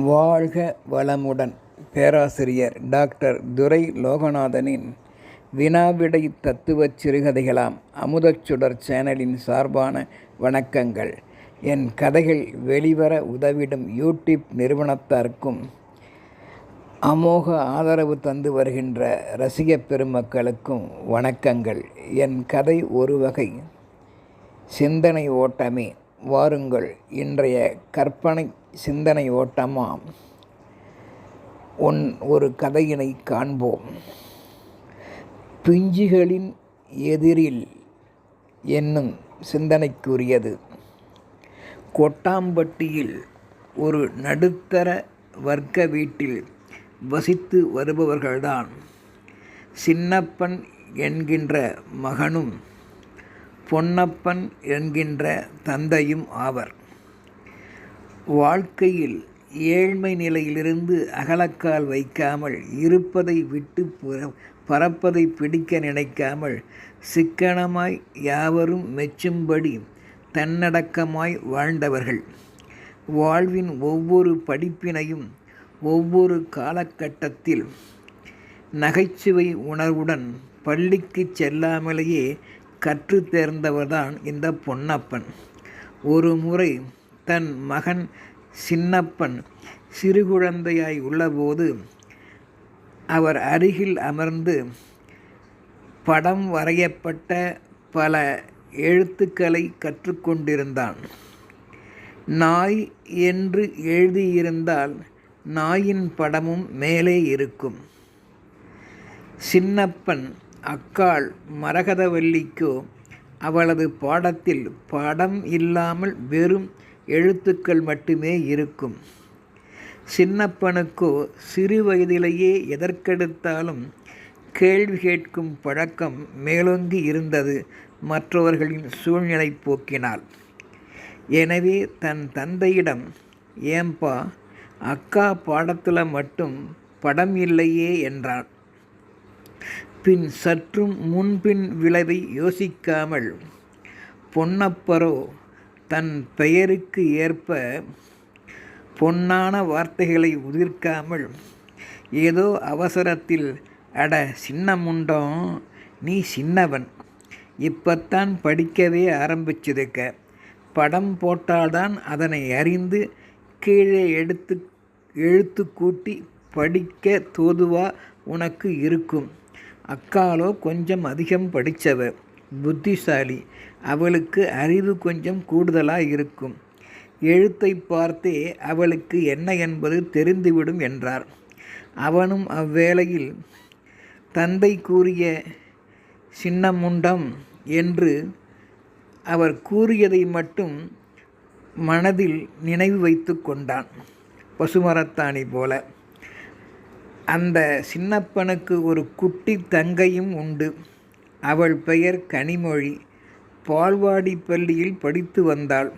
வாழ்க வளமுடன்! பேராசிரியர் டாக்டர் துரை லோகநாதனின் வினாவிடை தத்துவச் சிறுகதைகளாம் அமுதச்சுடர் சேனலின் சார்பான வணக்கங்கள். என் கதைகள் வெளிவர உதவிடும் யூடியூப் நிறுவனத்தாருக்கும் அமோக ஆதரவு தந்து வருகின்ற ரசிகப் பெருமக்களுக்கும் வணக்கங்கள். என் கதை ஒரு வகை சிந்தனை ஓட்டமே. வாருங்கள், இன்றைய கற்பனை சிந்தனை ஓட்டமாம் ஒரு கதையினை காண்போம். பிஞ்சுகளின் எதிரில் என்னும் சிந்தனைக்குரியது. கொட்டாம்பட்டியில் ஒரு நடுத்தர வர்க்க வீட்டில் வசித்து வருபவர்கள்தான் சின்னப்பன் என்கின்ற மகனும் பொன்னப்பன் என்கின்ற தந்தையும் ஆவர். வாழ்க்கையில் ஏழ்மை நிலையிலிருந்து அகலக்கால் வைக்காமல், இருப்பதை விட்டு பறப்பதை பிடிக்க நினைக்காமல், சிக்கனமாய் யாவரும் மெச்சும்படி தன்னடக்கமாய் வாழ்ந்தவர்கள். வாழ்வின் ஒவ்வொரு படிப்பினையும் ஒவ்வொரு காலகட்டத்தில் நகைச்சுவை உணர்வுடன் பள்ளிக்கு செல்லாமலேயே கற்று தேர்ந்தவர்தான் இந்த பொன்னப்பன். ஒரு முறை தன் மகன் சின்னப்பன் சிறுகுழந்தையாய் உள்ளபோது அவர் அருகில் அமர்ந்து படம் வரையப்பட்ட பல எழுத்துக்களை கற்றுக்கொண்டிருந்தான். நாய் என்று எழுதியிருந்தால் நாயின் படமும் மேலே இருக்கும். சின்னப்பன் அக்காள் மரகதவல்லிக்கோ அவளது பாடத்தில் படம் இல்லாமல் வெறும் எழுத்துக்கள் மட்டுமே இருக்கும். சின்னப்பனுக்கோ சிறு வயதிலேயே எதற்கெடுத்தாலும் கேள்வி கேட்கும் பழக்கம் மேலோங்கி இருந்தது மற்றவர்களின் சூழ்நிலை போக்கினால். எனவே தன் தந்தையிடம், ஏம்பா அக்கா பாடத்தில் மட்டும் படம் இல்லையே என்றான். பின் சற்றும் முன்பின் விளைவை யோசிக்காமல் பொன்னப்பரோ தன் பெயருக்கு ஏற்ப பொன்னான வார்த்தைகளை உதிர்க்காமல் ஏதோ அவசரத்தில், அட சின்ன முண்டம், நீ சின்னவன், இப்பத்தான் படிக்கவே ஆரம்பிச்சிருக்க, படம் போட்டால்தான் அதனை அறிந்து கீழே எழுத்து கூட்டி படிக்க தோதுவா உனக்கு இருக்கும். அக்காலோ கொஞ்சம் அதிகம் படித்தவ, புத்திசாலி, அவளுக்கு அறிவு கொஞ்சம் கூடுதலாக இருக்கும். எழுத்தை பார்த்தே அவளுக்கு என்ன என்பது தெரிந்துவிடும் என்றார். அவனும் அவ்வேளையில் தந்தை கூறிய சின்னமுண்டம் என்று அவர் கூறியதை மட்டும் மனதில் நினைவு வைத்து கொண்டான், பசுமரத்தாணி போல. அந்த சின்னப்பனுக்கு ஒரு குட்டி தங்கையும் உண்டு. அவள் பெயர் கனிமொழி. பால்வாடி பள்ளியில் படித்து வந்தாள்.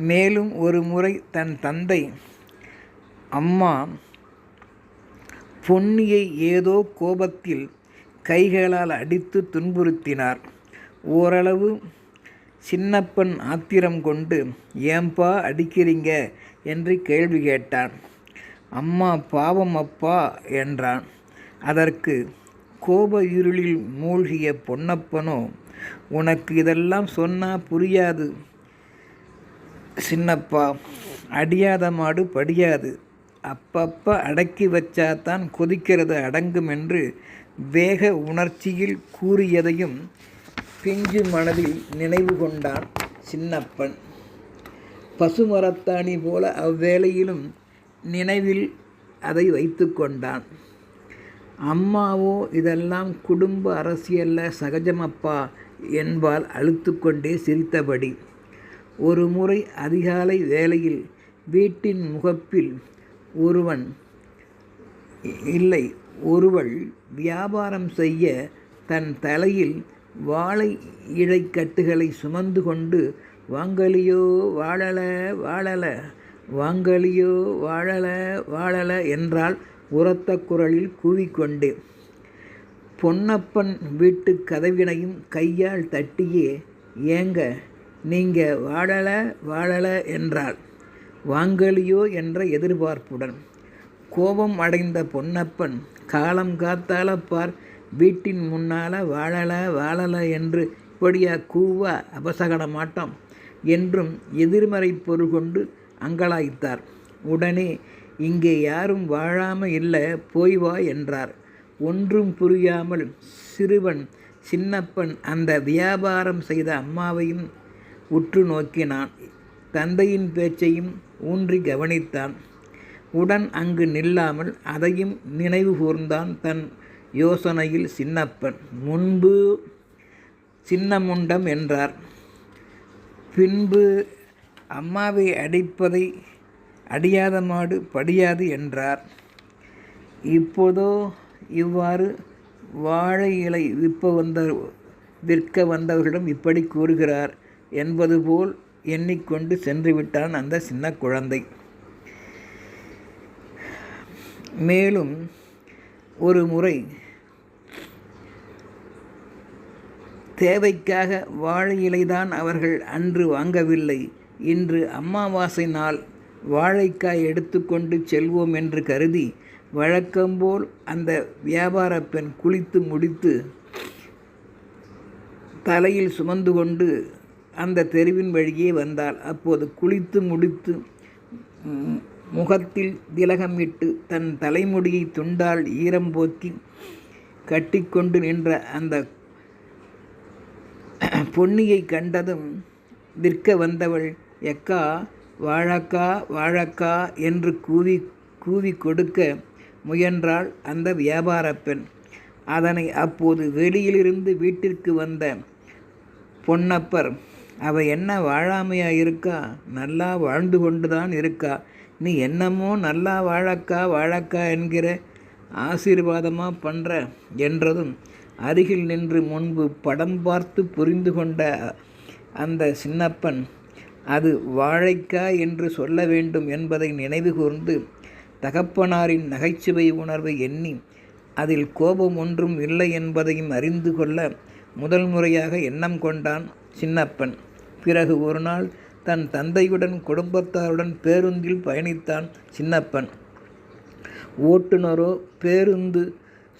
மேலும் ஒரு முறை தன் தந்தை, அம்மா பொன்னியை ஏதோ கோபத்தில் கைகளால் அடித்து துன்புறுத்தினார். ஓரளவு சின்னப்பன் ஆத்திரம் கொண்டு, ஏம்பா அடிக்கிறீங்க என்று கேள்வி கேட்டான். அம்மா பாவம் அப்பா என்றான். அதற்கு கோப இருளில் மூழ்கிய பொன்னப்பனோ, உனக்கு இதெல்லாம் சொன்னா புரியாது சின்னப்பா, அடியாத மாடு படியாது, அப்பப்ப அடக்கி வச்சாதான் கொதிக்கிறது அடங்கும் என்று வேக உணர்ச்சியில் கூறியதையும் பிஞ்சு மனதில் நினைவு கொண்டான் சின்னப்பன். பசுமரத்தாணி போல அவ்வேளையிலும் நினைவில் அதை வைத்து கொண்டான். அம்மாவோ, இதெல்லாம் குடும்ப அரசியல்ல சகஜமப்பா என்பால் அழுத்து கொண்டே சிரித்தபடி. ஒரு முறை அதிகாலை வேளையில் வீட்டின் முகப்பில் ஒருவள் வியாபாரம் செய்ய தன் தலையில் வாழை இழைக்கட்டுகளை சுமந்து கொண்டு, வாங்கலியோ வாழல வாழல, வாங்கலியோ வாழல வாழல என்றால் உரத்த குரலில் கூவிக்கொண்டே. பொன்னப்பன் வீட்டு கதவினையும் கையால் தட்டியே, ஏங்க நீங்க வாழல வாழல என்றாள். வாங்கலியோ என்ற எதிர்பார்ப்புடன். கோபம் அடைந்த பொன்னப்பன், காலம் காத்தால பார், வீட்டின் முன்னால வாழல என்று இப்படியா கூவா அபசகனமாட்டம் என்றும் எதிர்மறை பொருள் கொண்டு அங்கலாய்த்தார். உடனே, இங்கே யாரும் வாழாம இல்லை, போய் வா என்றார். ஒன்றும் புரியாமல் சிறுவன் சின்னப்பன் அந்த வியாபாரம் செய்த அம்மாவையும் உற்று நோக்கினான். தந்தையின் பேச்சையும் ஊன்றி கவனித்தான். உடன் அங்கு நில்லாமல் அதையும் நினைவு கூர்ந்தான் தன் யோசனையில் சின்னப்பன். முன்பு சின்னமுண்டம் என்றார். பின்பு அம்மாவை அடிப்பதை அடியாத மாடு படியாது என்றார். இப்போதோ இவ்வாறு வாழை இலை விற்க வந்தவர்களிடம் இப்படி கூறுகிறார் என்பது போல் எண்ணிக்கொண்டு சென்று விட்டான் அந்த சின்ன குழந்தை. மேலும் ஒரு முறை தேவைக்காக வாழை இலைதான் அவர்கள் அன்று வாங்கவில்லை. இன்று அமாவாசை நாள் வாழைக்காய் எடுத்துக்கொண்டு செல்வோம் என்று கருதி வழக்கம்போல் அந்த வியாபார பெண் குளித்து முடித்து தலையில் சுமந்து கொண்டு அந்த தெருவின் வழியே வந்தாள். அப்போது குளித்து முடித்து முகத்தில் திலகமிட்டு தன் தலைமுடியை துண்டால் ஈரம் போக்கி கட்டிக்கொண்டு நின்ற அந்த பொன்னியை கண்டதும் விற்க வந்தவள், எக்கா வாழக்கா வாழக்கா என்று கூவி கொடுக்க முயன்றாள் அந்த வியாபார பெண். அதனை அப்போது வெளியிலிருந்து வீட்டிற்கு வந்த பொன்னப்பர், அவ என்ன வாழாமையா இருக்கா, நல்லா வாழ்ந்து கொண்டுதான் இருக்கா, நீ என்னமோ நல்லா வாழக்கா என்கிற, ஆசீர்வாதமாக பண்ணுற என்றதும் அருகில் நின்று முன்பு படம் பார்த்து புரிந்து கொண்ட அந்த சின்னப்பன், அது வாழைக்காய் என்று சொல்ல வேண்டும் என்பதை நினைவு கூர்ந்து தகப்பனாரின் நகைச்சுவை உணர்வை எண்ணி அதில் கோபம் ஒன்றும் இல்லை என்பதையும் அறிந்து கொள்ள முதல் முறையாக எண்ணம் கொண்டான் சின்னப்பன். பிறகு ஒரு நாள் தன் தந்தையுடன் குடும்பத்தாருடன் பேருந்தில் பயணித்தான் சின்னப்பன். ஓட்டுநரோ பேருந்து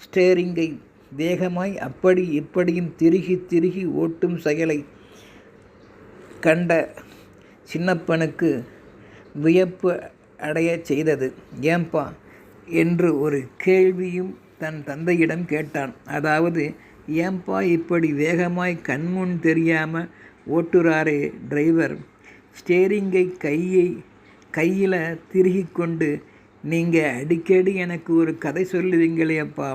ஸ்டேரிங்கை வேகமாய் அப்படி இப்படியும் திருகி ஓட்டும் செயலை கண்ட சின்னப்பனுக்கு வியப்பு அடைய செய்தது. ஏம்பா என்று ஒரு கேள்வியும் தன் தந்தையிடம் கேட்டான். அதாவது, ஏம்பா இப்படி வேகமாய் கண்முன் தெரியாமல் ஓட்டுறாரே டிரைவர், ஸ்டேரிங்கை கையில் திருகி கொண்டு நீங்கள் அடிக்கடி எனக்கு ஒரு கதை சொல்லுவீங்களேப்பா,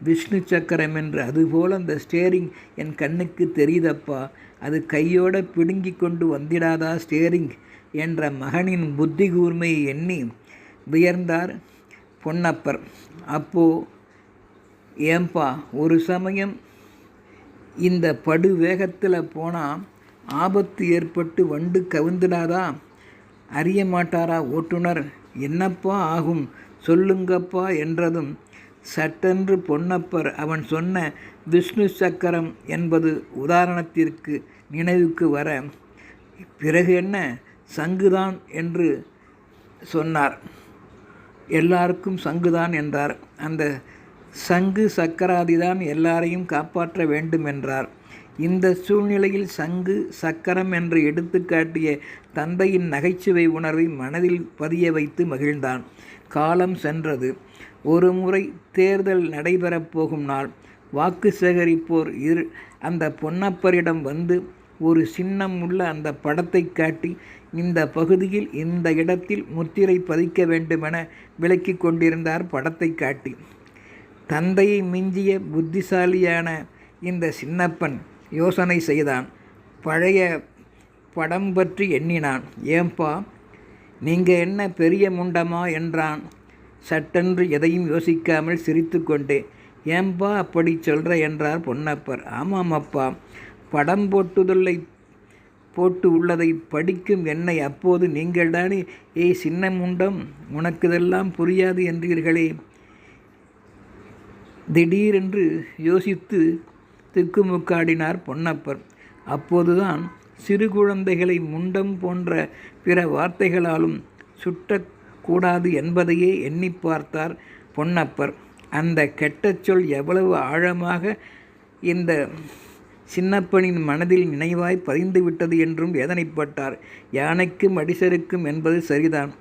விஷ்ணு சக்கரம் என்று. அதுபோல் அந்த ஸ்டேரிங் என் கண்ணுக்கு தெரியுதப்பா, அது கையோடு பிடுங்கி கொண்டு வந்திடாதா ஸ்டேரிங் என்ற மகனின் புத்தி கூர்மையை எண்ணி வியர்ந்தார் பொன்னப்பர். அப்போ, ஏம்பா ஒரு சமயம் இந்த படு வேகத்தில் போனால் ஆபத்து ஏற்பட்டு வண்டு கவிழ்ந்துடாதா, அறிய மாட்டாரா ஓட்டுநர், என்னப்பா ஆகும் சொல்லுங்கப்பா என்றதும் சட்டென்று பொன்னப்பர் அவன் சொன்ன விஷ்ணு சக்கரம் என்பது உதாரணத்திற்கு நினைவுக்கு வர, பிறகு என்ன சங்குதான் என்று சொன்னார். எல்லாருக்கும் சங்குதான் என்றார். அந்த சங்கு சக்கராதிதான் எல்லாரையும் காப்பாற்ற வேண்டும் என்றார். இந்த சூழ்நிலையில் சங்கு சக்கரம் என்று எடுத்துக்காட்டிய தந்தையின் நகைச்சுவை உணர்வை மனதில் பதிய வைத்து மகிழ்ந்தான். காலம் சென்றது. ஒரு முறை தேர்தல் நடைபெறப் போகும் நாள். வாக்கு சேகரிப்போர் அந்த பொன்னப்பரிடம் வந்து ஒரு சின்னம் உள்ள அந்த படத்தை காட்டி, இந்த பகுதியில் இந்த இடத்தில் முத்திரை பதிக்க வேண்டுமென விளக்கி கொண்டிருந்தார். படத்தை காட்டி தந்தையை மிஞ்சிய புத்திசாலியான இந்த சின்னப்பன் யோசனை செய்தான். பழைய படம் பற்றி எண்ணினான். ஏம்பா நீங்கள் என்ன பெரிய முண்டமா என்றான். சட்டென்று எதையும் யோசிக்காமல் சிரித்து கொண்டே, ஏம்பா அப்படி சொல்கிற என்றார் பொன்னப்பர். ஆமாம் அப்பா, படம் போட்டு உள்ளதை படிக்கும் என்னை அப்போது நீங்கள் தானே, ஏய் சின்ன முண்டம், உனக்கு இதெல்லாம் புரியாது என்றீர்களே. திடீரென்று யோசித்து திக்குமுக்காடினார் பொன்னப்பர். அப்போதுதான் சிறு குழந்தைகளை முண்டம் போன்ற பிற வார்த்தைகளாலும் சுட்டக்கூடாது என்பதையே எண்ணி பார்த்தார் பொன்னப்பர். அந்த கெட்ட சொல் எவ்வளவு ஆழமாக இந்த சின்னப்பனின் மனதில் நினைவாய் பதிந்துவிட்டது என்றும் வேதனைப்பட்டார். யானைக்கும் அடிசருக்கும் என்பது சரிதான்.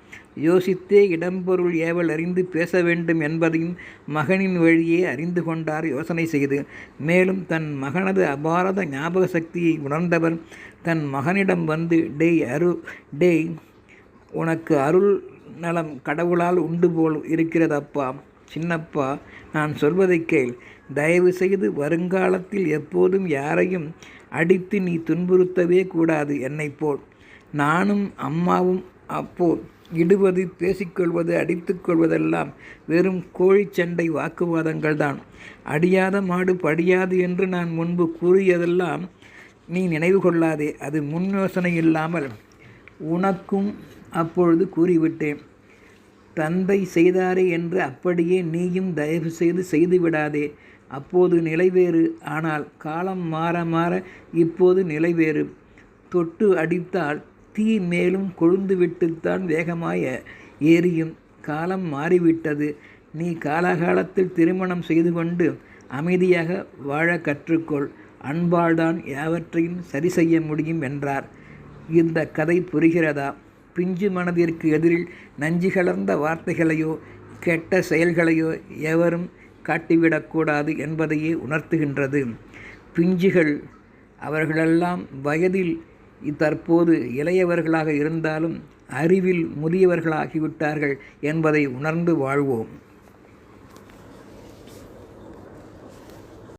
யோசித்தே இடம்பொருள் ஏவல் அறிந்து பேச வேண்டும் என்பதையும் மகனின் வழியே அறிந்து கொண்டார் யோசனை செய்து. மேலும் தன் மகனது அபாரத ஞாபக சக்தியை உணர்ந்தவர் தன் மகனிடம் வந்து, டேய் உனக்கு அருள் நலம் கடவுளால் உண்டு போல் இருக்கிறதப்பா. சின்னப்பா, நான் சொல்வதை கேள். தயவு செய்து வருங்காலத்தில் எப்போதும் யாரையும் அடித்து நீ துன்புறுத்தவே கூடாது. என்னை போல் நானும் அம்மாவும் அப்போ இடுவது, பேசிக்கொள்வது, அடித்துக்கொள்வதெல்லாம் வெறும் கோழிச்சண்டை வாக்குவாதங்கள் தான். அடியாத மாடு படியாது என்று நான் முன்பு கூறியதெல்லாம் நீ நினைவு கொள்ளாதே. அது முன் யோசனை இல்லாமல் உனக்கும் அப்பொழுது கூறிவிட்டேன். தந்தை செய்தாரே என்று அப்படியே நீயும் தயவு செய்து விடாதே. அப்போது நிலைவேறு. ஆனால் காலம் மாற மாற இப்போது நிலைவேறு. தொட்டு அடித்தால் தீ மேலும் கொழுந்துவிட்டுத்தான் வேகமாய் ஏறியும். காலம் மாறிவிட்டது. நீ காலகாலத்தில் திருமணம் செய்து கொண்டு அமைதியாக வாழ கற்றுக்கொள். அன்பால்தான் யாவற்றையும் சரி செய்ய முடியும் என்றார். இந்த கதை புரிகிறதா? பிஞ்சு மனதிற்கு எதிரில் நஞ்சு கலர்ந்த வார்த்தைகளையோ கெட்ட செயல்களையோ எவரும் காட்டிவிடக்கூடாது என்பதையே உணர்த்துகின்றது. பிஞ்சுகள் அவர்களெல்லாம் வயதில் தற்போது இளையவர்களாக இருந்தாலும் அறிவில் முதியவர்களாகிவிட்டார்கள் என்பதை உணர்ந்து வாழ்வோம்.